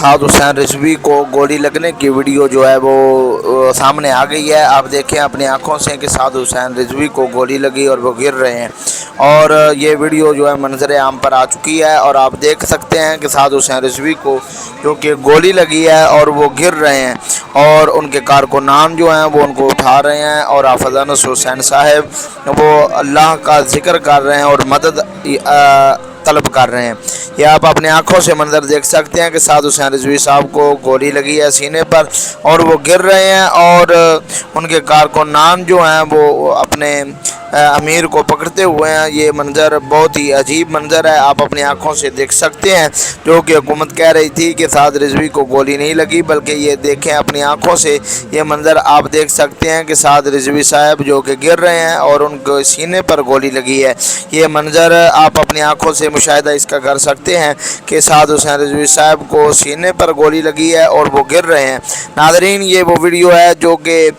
साद हुसैन रिजवी को गोली लगने की वीडियो जो है वो सामने आ गई है। आप देखें अपनी आंखों से कि साद हुसैन रिजवी को गोली लगी और वो गिर रहे हैं। और ये वीडियो जो है मंजर आम पर आ चुकी है और आप देख सकते हैं कि साद हुसैन रिजवी को जो कि गोली लगी है और वो गिर रहे हैं और उनके कारकुनान जो हैं वो उनको उठा रहे हैं और हाफिज अनस हुसैन साहब वो अल्लाह का जिक्र कर रहे हैं और मदद तलब कर रहे हैं। ये आप अपने आंखों से मंजर देख सकते हैं कि साद हुसैन रिजवी साहब को गोली लगी है सीने पर और वो गिर रहे हैं और उनके कारकुनान जो हैं वो अपने अमीर को पकड़ते हुए हैं। ये मंज़र बहुत ही अजीब मंज़र है, आप अपनी आंखों से देख सकते हैं। जो कि हुकूमत कह रही थी कि साद रिजवी को गोली नहीं लगी, बल्कि ये देखें अपनी आंखों से ये मंज़र आप देख सकते हैं कि साद रिजवी साहब जो कि गिर रहे हैं और उनके सीने पर गोली लगी है। ये मंज़र आप अपनी आंखों से मुशाहिदा इसका कर सकते हैं कि साद हुसैन रिजवी साहब को सीने पर गोली लगी है और वो गिर रहे हैं। नाज़रीन, ये वो वीडियो है जो कि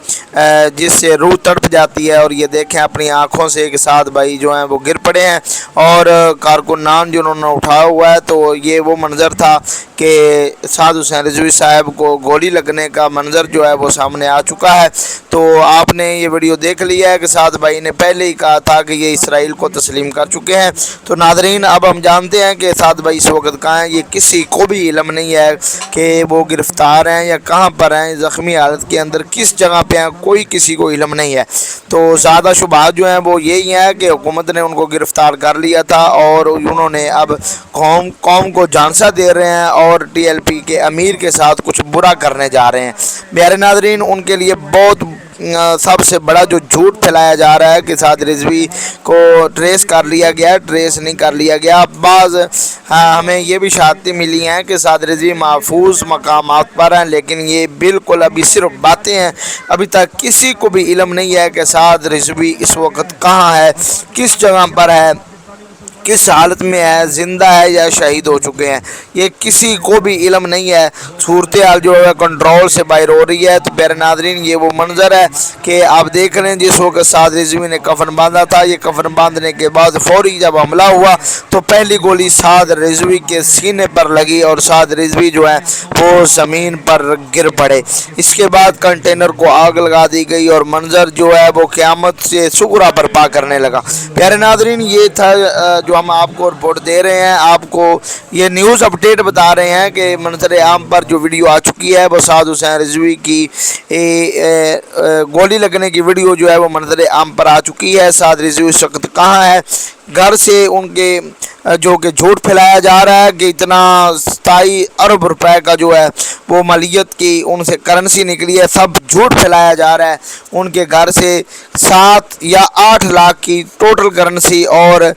जिससे रूह तड़प जाती है। और ये देखें अपनी आंखों से कि साद भाई जो हैं वो गिर पड़े हैं और कारकुनान जिन्होंने उठाया हुआ है। तो ये वो मंज़र था कि साद हुसैन रिजवी साहब को गोली लगने का मंज़र जो है वो सामने आ चुका है। तो आपने ये वीडियो देख लिया है कि साद भाई ने पहले ही कहा था कि ये इसराइल को तस्लीम कर चुके हैं। तो नाज़रीन, अब हम जानते हैं कि साद भाई इस वक्त कहाँ हैं। ये किसी को भी इल्म नहीं है कि वो गिरफ़्तार हैं या कहाँ पर हैं, ज़ख्मी हालत के अंदर किस जगह पे हैं, कोई किसी को इल्म नहीं है। तो ज़्यादा शुबहात जो हैं वो यही है कि हुकूमत ने उनको गिरफ़्तार कर लिया था और उन्होंने अब कौम को झांसा दे रहे हैं और TLP के अमीर के साथ कुछ बुरा करने जा रहे हैं। प्यारे नाज़रीन, उनके लिए बहुत सबसे बड़ा जो झूठ फैलाया जा रहा है कि साद रिजवी को ट्रेस कर लिया गया, ट्रेस नहीं कर लिया गया। बाज़ हमें ये भी शहादतें मिली हैं कि साद रिजवी महफूज मकामात पर हैं, लेकिन ये बिल्कुल अभी सिर्फ बातें हैं। अभी तक किसी को भी इल्म नहीं है कि साद रिजवी इस वक्त कहाँ है, किस जगह पर है, किस हालत में है, ज़िंदा है या शहीद हो चुके हैं, ये किसी को भी इल्म नहीं है। सूरत हाल जो है कंट्रोल से बाहर हो रही है। तो प्यारे नाज़रीन, ये वो मंज़र है कि आप देख रहे हैं जिस वक्त साद रिजवी ने कफन बांधा था। ये कफन बांधने के बाद फौरी जब हमला हुआ तो पहली गोली साद रिजवी के सीने पर लगी और साद रिजवी जो है वो ज़मीन पर गिर पड़े। इसके बाद कंटेनर को आग लगा दी गई और मंज़र जो है वो क़यामत से सुगरा बर्पा करने लगा। प्यारे नाज़रीन, ये था जो हम आपको रिपोर्ट दे रहे हैं, आपको ये न्यूज़ अपडेट बता रहे हैं कि मंजर आम पर जो वीडियो आ चुकी है वो साद हुसैन रिजवी की गोली लगने की वीडियो जो है वो मंजर आम पर आ चुकी है। साद रिजवी इस वक्त कहाँ है, घर से उनके जो कि झूठ फैलाया जा रहा है कि इतना 27 अरब रुपए का जो है वो मालियत की उनसे करेंसी निकली है, सब झूठ फैलाया जा रहा है। उनके घर से 7 या 8 लाख की टोटल करेंसी और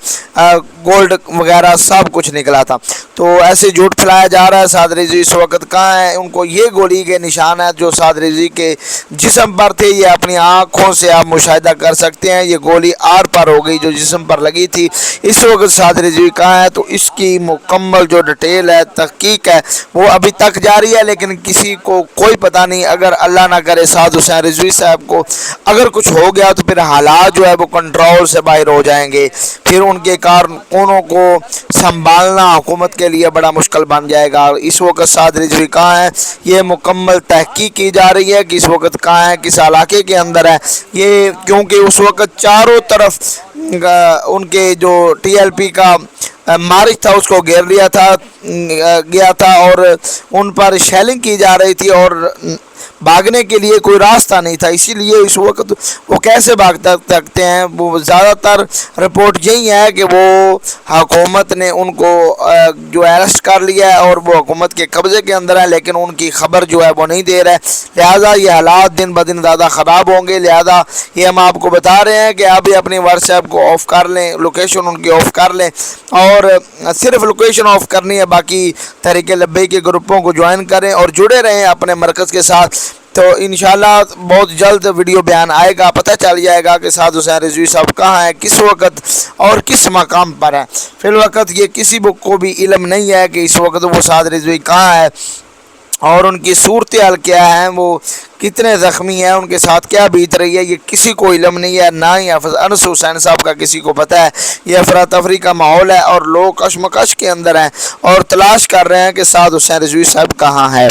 गोल्ड वगैरह सब कुछ निकला था। तो ऐसे झूठ फैलाया जा रहा है। साद रिजवी इस वक्त कहाँ है, उनको ये गोली के निशान है जो साद रिजवी के जिस्म पर थे, ये अपनी आँखों से आप मुशाहिदा कर सकते हैं। ये गोली आर पार हो गई जो जिस्म पर लगी थी। इस वक्त साद रिजवी कहाँ है, तो इसकी मुकम्मल जो डिटेल है, तहकीक है, वो अभी तक जारी है, लेकिन किसी को कोई पता नहीं। अगर अल्लाह ना करे साद हुसैन रिजवी साहब को अगर कुछ हो गया तो फिर हालात जो है वो कंट्रोल से बाहर हो जाएंगे। फिर उनके कारकुनों को संभालना हुकूमत के लिए बड़ा मुश्किल बन जाएगा। इस वक्त साद रिजवी कहाँ है, ये मुकम्मल तहकीक की जा रही है कि इस वक्त कहाँ है, किस इलाके के अंदर है ये, क्योंकि उस वक्त चारों तरफ उनके जो TLP का मारिच था उसको घेर लिया था गया था और उन पर शेलिंग की जा रही थी और भागने के लिए कोई रास्ता नहीं था। इसीलिए इस वक्त वो कैसे भाग सकते हैं। वो ज़्यादातर रिपोर्ट यही है कि वो हुकूमत ने उनको जो अरेस्ट कर लिया है और वो हुकूमत के कब्ज़े के अंदर है, लेकिन उनकी खबर जो है वो नहीं दे रहा है। लिहाजा ये हालात दिन ब दिन ज़्यादा ख़राब होंगे। लिहाजा ये हम आपको बता रहे हैं कि आप अपनी व्हाट्सएप को ऑफ़ कर लें, लोकेशन उनकी ऑफ़ कर लें और सिर्फ लोकेशन ऑफ़ करनी है, बाकी तहरीक लब्बैक के ग्रुपों को ज्वाइन करें और जुड़े रहें अपने मरकज़ के साथ। तो इंशाल्लाह बहुत जल्द वीडियो बयान आएगा, पता चल जाएगा कि साद हुसैन रिजवी साहब कहाँ है, किस वक्त और किस मकाम पर है। फिल वक्त ये किसी को भी इल्म नहीं है कि इस वक्त वो साद रिजवी कहाँ है اور ان کی صورتحال کیا ہے، وہ کتنے زخمی ہیں، ان کے ساتھ کیا بیت رہی ہے، یہ کسی کو علم نہیں ہے، نہ ہی حافظ انس حسین صاحب کا کسی کو پتہ ہے۔ یہ افراتفری کا ماحول ہے اور لوگ کشمکش کے اندر ہیں اور تلاش کر رہے ہیں کہ سعد حسین رضوی صاحب کہاں ہے۔